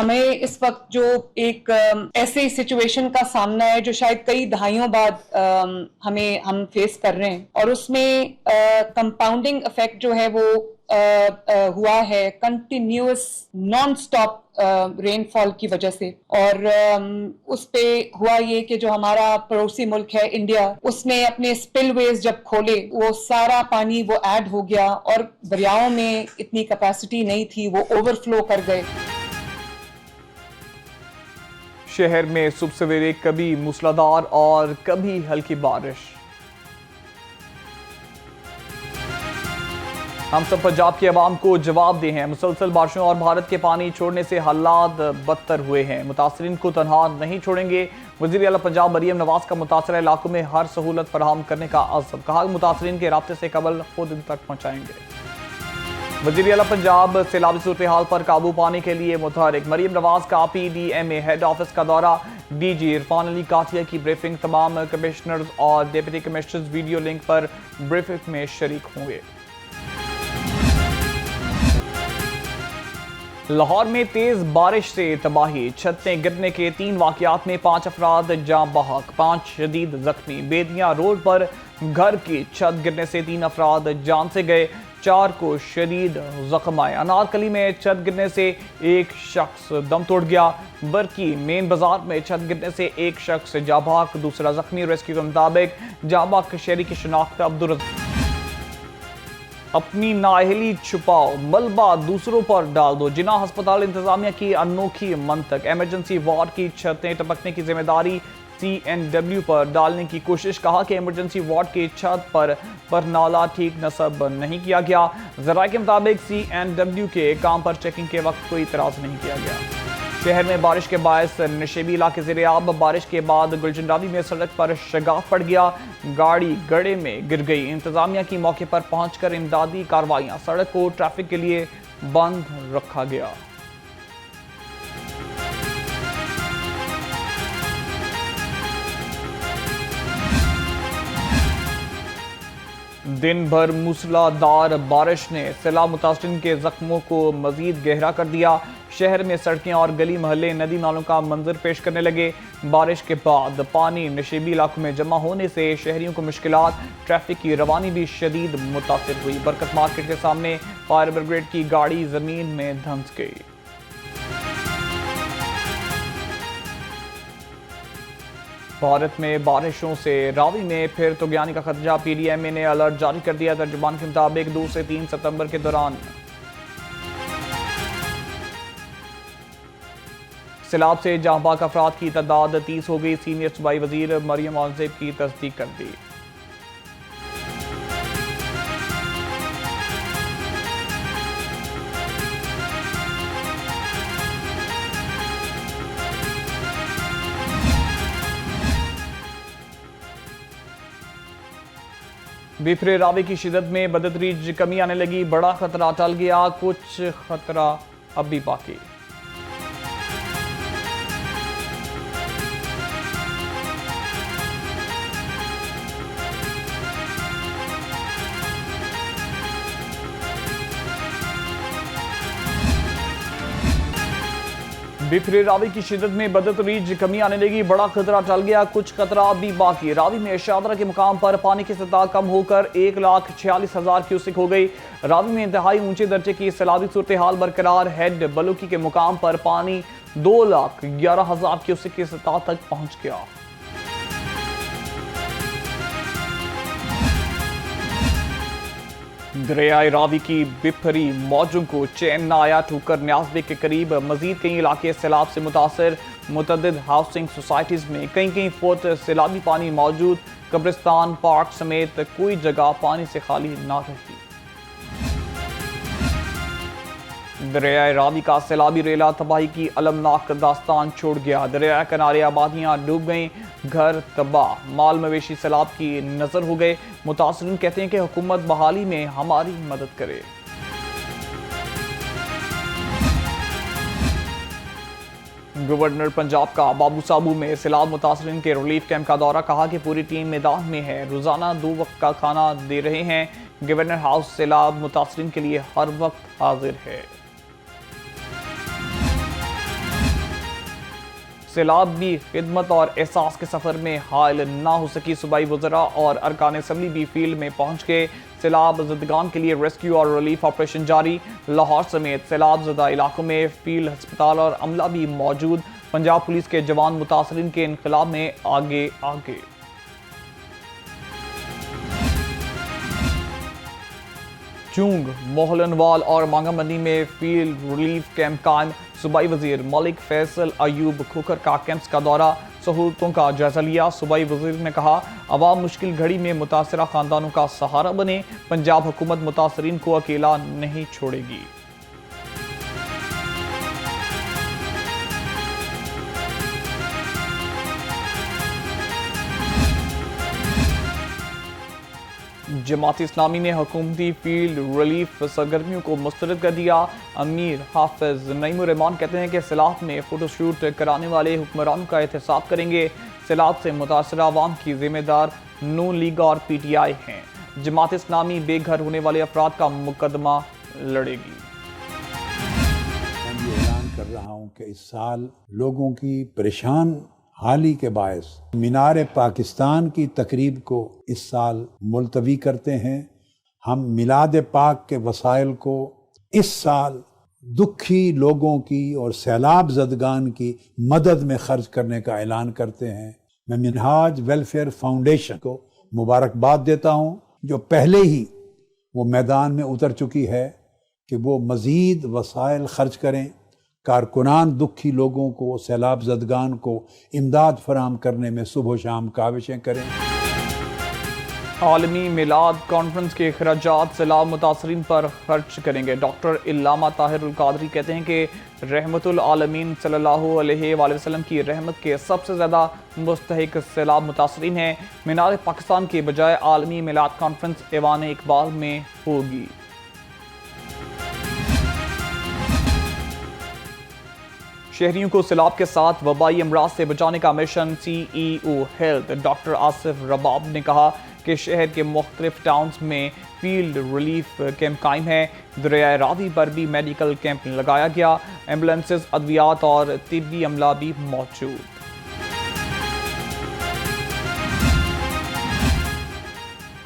हमें इस वक्त जो एक ऐसे सिचुएशन का सामना है जो शायद कई दहाइयों बाद हम फेस कर रहे हैं, और उसमें कंपाउंडिंग इफेक्ट जो है वो हुआ है कंटिन्यूअस नॉन स्टॉप रेनफॉल की वजह से। और उस पे हुआ ये कि जो हमारा पड़ोसी मुल्क है इंडिया, उसने अपने स्पिलवेज जब खोले वो सारा पानी वो ऐड हो गया और दरियाओं में इतनी कैपेसिटी नहीं थी, वो ओवरफ्लो कर गए। शहर में सुबह सवेरे कभी मूसलाधार और कभी हल्की बारिश। हम सब पंजाब की आवाम को जवाब दे हैं। मुसलसल बारिशों और भारत के पानी छोड़ने से हालात बदतर हुए हैं। मुतासरीन को तनहा नहीं छोड़ेंगे। वज़ीर आला पंजाब मरियम नवाज का मुतासरा इलाकों में हर सहूलत फराहम करने का अज़्म। कहा मुतासरीन के राब्ते से कबल खुद इन तक पहुँचाएंगे। वज़ीर आला पंजाब सैलाबी सूरत हाल पर काबू पाने के लिए मुतहरिक। मरियम नवाज का PDMA हेड ऑफिस का दौरा। DG इरफान अली काठिया की ब्रीफिंग। तमाम कमिश्नर्स और डिप्टी कमिश्नर्स वीडियो लिंक पर ब्रीफिंग में शरीक होंगे। लाहौर में तेज बारिश से तबाही। छतें गिरने के 3 वाकयात में 5 अफराद जाँ बहक, 5 शदीद जख्मी। बेदिया रोड पर घर की छत गिरने से 3 अफराद जान से गए, 4 को शदीद जख्म आए। अनारकली में छत गिरने से 1 शख्स दम तोड़ गया। बरकी मेन बाजार में छत गिरने से 1 शख्स जाँ बहक, दूसरा जख्मी। रेस्क्यू के मुताबिक जाँ बहक शहरी की शिनाख्त अब्दुल। अपनी नाअहली छुपाओ, मलबा दूसरों पर डाल दो। जिना अस्पताल इंतजामिया की अनोखी मंतक। इमरजेंसी वार्ड की छतें टपकने की जिम्मेदारी CNW पर डालने की कोशिश। कहा कि इमरजेंसी वार्ड की छत पर नाला ठीक नस्ब नहीं किया गया। जराये के मुताबिक CNW के काम पर चेकिंग के वक्त कोई इतराज नहीं किया गया। शहर में बारिश के बायस नशेबी इलाके ज़ेर-ए-आब। बारिश के बाद गुलजंडावी में सड़क पर शगाफ पड़ गया, गाड़ी गड्ढे में गिर गई। इंतजामिया की मौके पर पहुंचकर इमदादी कार्रवाइयां। सड़क को ट्रैफिक के लिए बंद रखा गया। दिन भर मूसलाधार बारिश ने सैलाब मुतासरीन के जख्मों को मजीद गहरा कर दिया। शहर में सड़कें और गली मोहल्ले नदी नालों का मंजर पेश करने लगे। बारिश के बाद पानी नशेबी इलाकों में जमा होने से शहरियों को मुश्किलात। ट्रैफिक की रवानी भी शदीद मुतासिर हुई। बरकत मार्केट के सामने फायर ब्रिगेड की गाड़ी जमीन में धंस गई। भारत में बारिशों से रावी में फिर तुगयानी का खदशा। PDMA ने अलर्ट जारी कर दिया। तर्जुमान के मुताबिक 2 से 3 सितंबर के दौरान सैलाब से जाँ बहक अफराद की तादाद 30 हो गई। सीनियर सूबाई वजीर मरियम औज़ेब की तस्दीक कर दी। बिफरे रावी की शिदत में बदतरीज कमी आने लगी। बड़ा खतरा टल गया, कुछ खतरा अब भी बाकी। बिफरे रावी की शिदत में बदतरीज कमी आने लगी। बड़ा खतरा टल गया, कुछ खतरा अभी बाकी। रावी में शादरा के मुकाम पर पानी की सतह कम होकर 1,46,000 क्यूसिक हो गई। रावी में इंतहाई ऊंचे दर्जे की सैलाबी सूरत हाल बरकरार। हेड बलूकी के मुकाम पर पानी 2,11,000 क्यूसिक की सतह तक पहुंच गया। दरियाए रावी की बिफरी मौजों को चैन न आया। ठोकर न्याज़बे के करीब मजीद कई इलाके सैलाब से मुतासर। मुतअद्दिद हाउसिंग सोसाइटीज़ में कई फुट सैलाबी पानी मौजूद। कब्रिस्तान पार्क समेत कोई जगह पानी से खाली ना रही। दरियाए रावी का सैलाबी रेला तबाही की अलमनाक दास्तान छोड़ गया। दरिया किनारे आबादियां डूब गईं, घर तबाह, माल मवेशी सैलाब की नजर हो गए। मुतासरीन कहते हैं कि हुकूमत बहाली में हमारी मदद करे। गवर्नर पंजाब का बाबू साबू में सैलाब मुतासरीन के रिलीफ कैंप का दौरा। कहा कि पूरी टीम मैदान में है, रोजाना 2 वक्त का खाना दे रहे हैं। गवर्नर हाउस सैलाब मुतासरीन के लिए हर वक्त हाजिर है। सैलाबी खिदमत और एहसास के सफर में हायल ना हो सकी। सूबाई वज़रा और अरकान असम्बली भी फील्ड में पहुंच के सैलाब ज़दगान के लिए रेस्क्यू और रिलीफ ऑपरेशन जारी। लाहौर समेत सैलाब ज़दा इलाकों में फील्ड अस्पताल और अमला भी मौजूद। पंजाब पुलिस के जवान मुतासरीन के इनकलाब में आगे आगे। चूंग, मोहलनवाल और मांगामंडी में फील्ड रिलीफ कैंप कायम। सूबाई वजीर मलिक फैसल अयूब खुकर का कैंप्स का दौरा, सहूलतों का जायजा लिया। सूबाई वजीर ने कहा, अवाम मुश्किल घड़ी में मुतासरा खानदानों का सहारा बने। पंजाब हुकूमत मुतासरीन को अकेला नहीं छोड़ेगी। जमात इस्लामी ने हुकूमती फील्ड रिलीफ सरगर्मियों को मुस्तरद कर दिया। अमीर हाफिज नईमुर रहमान कहते हैं कि सैलाब में फोटोशूट कराने वाले हुक्मरानों का एहतसाब करेंगे। सैलाब से मुतासरा अवाम की जिम्मेदार नून लीग और PTI हैं। जमात इस्लामी बेघर होने वाले अफराद का मुकदमा लड़ेगी। मैं ये ऐलान कर रहा हूँ कि इस साल लोगों की परेशान हाली के बायस मीनार पाकिस्तान की तकरीब को इस साल मुलतवी करते हैं। हम मिलाद पाक के वसाइल को इस साल दुखी लोगों की और सैलाब ज़दगान की मदद में खर्च करने का ऐलान करते हैं। मैं मिनहाज वेलफेयर फाउंडेशन को मुबारकबाद देता हूँ, जो पहले ही वो मैदान में उतर चुकी है कि वो मज़ीद वसाइल खर्च करें, कारकुनान दुखी लोगों को, सैलाब ज़दगान को इमदाद फराहम करने में सुबह शाम काविशें करें। आलमी मिलाद कॉन्फ्रेंस के अखराजात सैलाब मुतासरीन पर खर्च करेंगे। डॉक्टर इल्लामा ताहिरुल कादरी कहते हैं कि रहमतुल आलमीन सल्लल्लाहु अलैहि वसल्लम की रहमत के सबसे ज़्यादा मुस्तहिक सैलाब मुतासरीन हैं। मीनार पाकिस्तान के बजाय आलमी मिलाद कॉन्फ्रेंस ऐवान इकबाल में होगी। शहरियों को सैलाब के साथ वबाई अमराज से बचाने का मिशन। CEO health doctor Asif Rabab ने कहा कि शहर के मुख्तलिफ टाउन्स में फील्ड रिलीफ कैंप कायम है। दरिया रावी पर भी मेडिकल कैंप लगाया गया। एम्बुलेंसेज, अद्वियात और तिब्बी अमला भी मौजूद।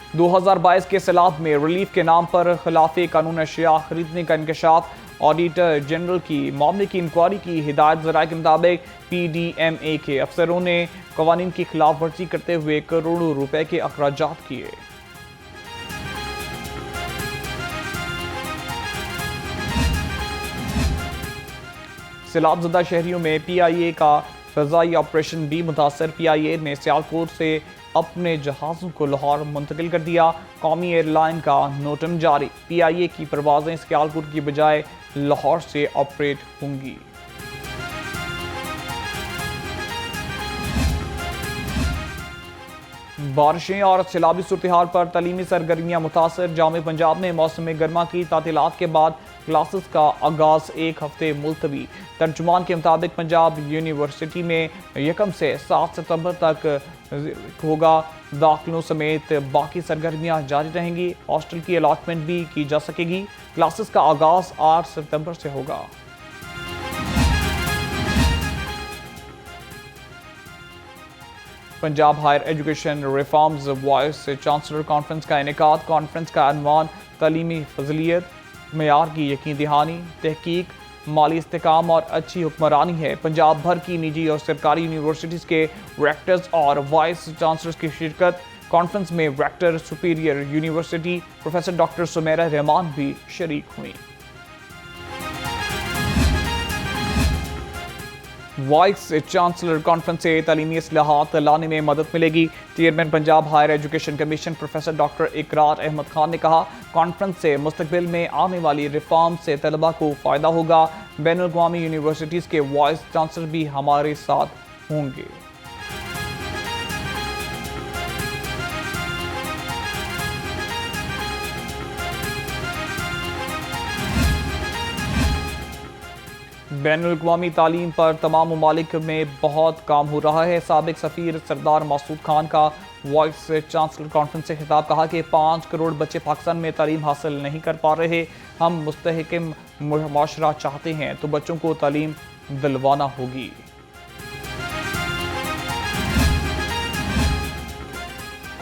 – 2022 के सैलाब में रिलीफ के नाम पर खिलाफे कानून अशिया खरीदने का इंकशाफ। ऑडिटर जनरल की मामले की इंक्वायरी की हिदायत। ज़राए के मुताबिक PDMA के अफसरों ने कवानीन की खिलाफ वर्जी करते हुए करोड़ों रुपए के अखराजात किए। सैलाबज़दा शहरियों में PIA का फ़ज़ाई ऑपरेशन भी मुतासर। PIA ने सियालकोट से अपने जहाज़ों को लाहौर मुंतकिल कर दिया। कौमी एयरलाइन का नोटम जारी। PIA की परवाज़ें सियालकोट की बजाय लाहौर से ऑपरेट होंगी। बारिशें और सैलाबी सूरत-ए-हाल पर तलीमी सरगर्मियां मुतासर। जामे पंजाब में मौसम गर्मा की तातीलात के बाद क्लासेस का आगाज 1 हफ्ते मुलतवी। तर्जुमान के मुताबिक पंजाब यूनिवर्सिटी में 1 से 7 सितंबर तक होगा। दाखिलों समेत बाकी सरगर्मियां जारी रहेंगी। हॉस्टल की अलॉटमेंट भी की जा सकेगी। क्लासेस का आगाज 8 सितंबर से होगा। Punjab higher education reforms vice chancellor conference का इनेकाद। कॉन्फ्रेंस का अनवान तलीमी फजलियत, मेयार की यकीन दहानी, तहकीक, माली इस्तेकाम और अच्छी हुक्मरानी है। पंजाब भर की निजी और सरकारी यूनिवर्सिटीज़ के रेक्टर्स और वाइस चांसलर्स की शिरकत। कॉन्फ्रेंस में rector superior university professor doctor Sumera Rahman भी शरीक हुई। वाइस चांसलर कॉन्फ्रेंस से तालीमी इस्लाहात लाने में मदद मिलेगी। Chairman Punjab higher education commission professor doctor Iqrar Ahmad Khan ने कहा, कॉन्फ्रेंस से मुस्तकबिल में आने वाली रिफॉर्म से तलबा को फ़ायदा होगा। बैनुल-अक़वामी यूनिवर्सिटीज़ के वाइस चांसलर भी हमारे साथ होंगे। बैनुल-अक़वामी तालीम पर तमाम ममालिक में बहुत काम हो रहा है। साबिक सफ़ीर सरदार मासूद खान का वाइस चांसलर कॉन्फ्रेंस से खिताब, कहा कि 5 करोड़ बच्चे पाकिस्तान में तालीम हासिल नहीं कर पा रहे। हम मुस्तहकम माशरा चाहते हैं तो बच्चों को तालीम दिलवाना होगी।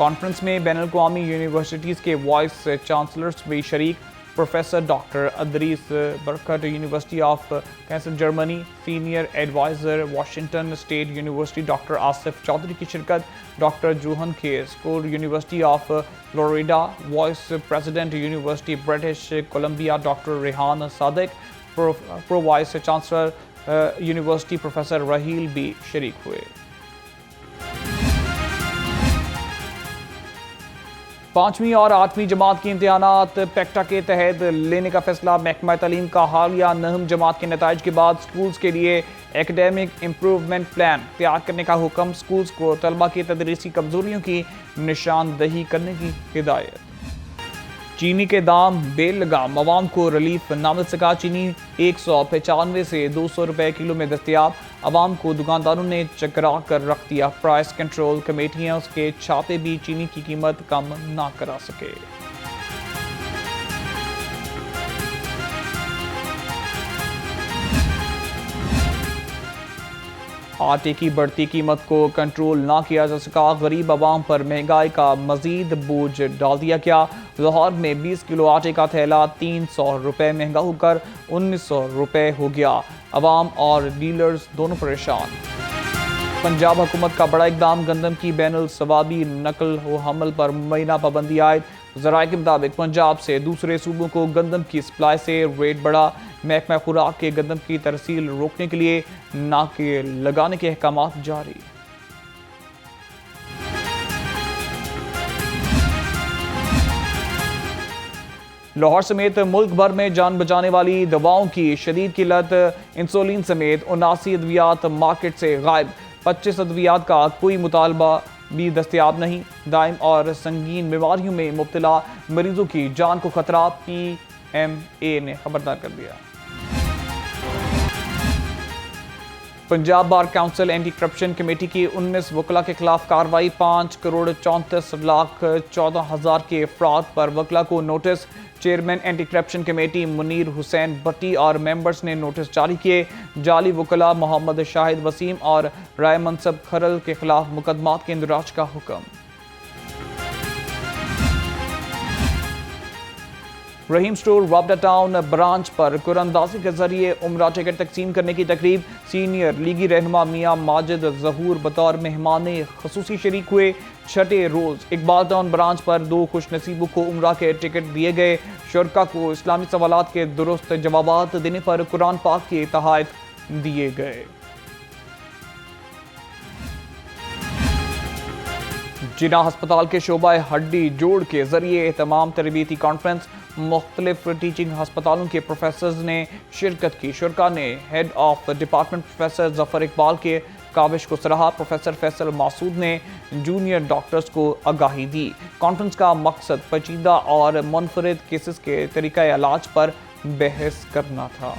कॉन्फ्रेंस में बैनुल अक़वामी यूनिवर्सिटीज़ के वाइस चांसलर्स भी शरीक। Professor doctor Idrees Barkat, university of cancer Germany, senior adviser Washington state university doctor Asif Chaudhry की शिरकत। डॉक्टर जूहन के school, university of Florida, vice president university British Columbia doctor Rehan Sadiq, pro vice chancellor university professor Raheel भी शरीक हुए। 5वीं और 8वीं जमात के इम्तिहानात पैक्टा के तहत लेने का फैसला। महकमा तालीम का हालिया 9वीं जमात के नताइज के बाद स्कूल्स के लिए एकेडमिक इम्प्रूवमेंट प्लान तैयार करने का हुक्म। स्कूल्स को तलबा की तदरीसी कमजोरियों की निशानदही करने की हिदायत। चीनी के दाम बेलगाम, अवाम को रिलीफ ना मिल सका। चीनी 195 से 200 रुपए किलो में दस्तयाब। अवाम को दुकानदारों ने चकरा कर रख दिया। प्राइस कंट्रोल कमेटियां उसके छापे भी चीनी की कीमत कम ना करा सके। आटे की बढ़ती कीमत को कंट्रोल ना किया जा सका। गरीब आवाम पर महंगाई का मजीद बोझ डाल दिया गया। लाहौर में 20 किलो आटे का थैला 300 रुपए महंगा होकर 1900 रुपए हो गया। आवाम और डीलर्स दोनों परेशान। पंजाब हुकूमत का बड़ा इकदाम, गंदम की बैनुल सवाबी नकल व हमल पर मुबैना पाबंदी आयद। ज़राए के मुताबिक पंजाब से दूसरे सूबों को गंदम की सप्लाई से रेट बढ़ा। महकमा खुराक के गंदम की तरसील रोकने के लिए नाके लगाने के अहकाम जारी। लाहौर समेत मुल्क भर में जान बचाने वाली दवाओं की शदीद किल्लत। इंसुलिन समेत 79 अद्वियात मार्केट से गायब। 25 अद्वियात का कोई मुतालबा भी दस्तयाब नहीं। दाइम और संगीन बीमारियों में मुब्तला मरीजों की जान को खतरा। PMA ने खबरदार कर दिया। Punjab bar council anti corruption committee की 19 वकला के खिलाफ कार्रवाई। 5,34,14,000 के अफराद पर वकला को नोटिस। Chairman anti corruption committee Munir Hussain Bhatti और मेंबर्स ने नोटिस जारी किए। जाली वकला मोहम्मद शाहिद वसीम और राय मनसब खरल के खिलाफ मुकदमात के इंदराज का हुक्म। रहीम स्टोर वापडा टाउन ब्रांच पर कुरानंदाजी के जरिए उम्रा टिकट तकसीम करने की तकरीब। सीनियर लीगी रहनुमा मियां माजिद जहूर बतौर मेहमान खसूसी शरीक हुए। छठे रोज इकबाल टाउन ब्रांच पर 2 खुशनसीबों को उम्रा के टिकट दिए गए। शुरका को इस्लामी सवालात के दुरुस्त जवाबात देने पर कुरान पाक के तहत दिए गए। जिना अस्पताल के शोबा हड्डी जोड़ के जरिए तमाम तरबियती कॉन्फ्रेंस। मुख्तलिफ टीचिंग अस्पतालों के प्रोफेसर्स ने शिरकत की। शुरका ने head of department professor Zafar Iqbal के काविश को सराहा। प्रोफेसर फैसल मासूद ने जूनियर डॉक्टर्स को आगाही दी। कॉन्फ्रेंस का मकसद पेचीदा और मुनफरिद केसेस के तरीका इलाज पर बहस करना था।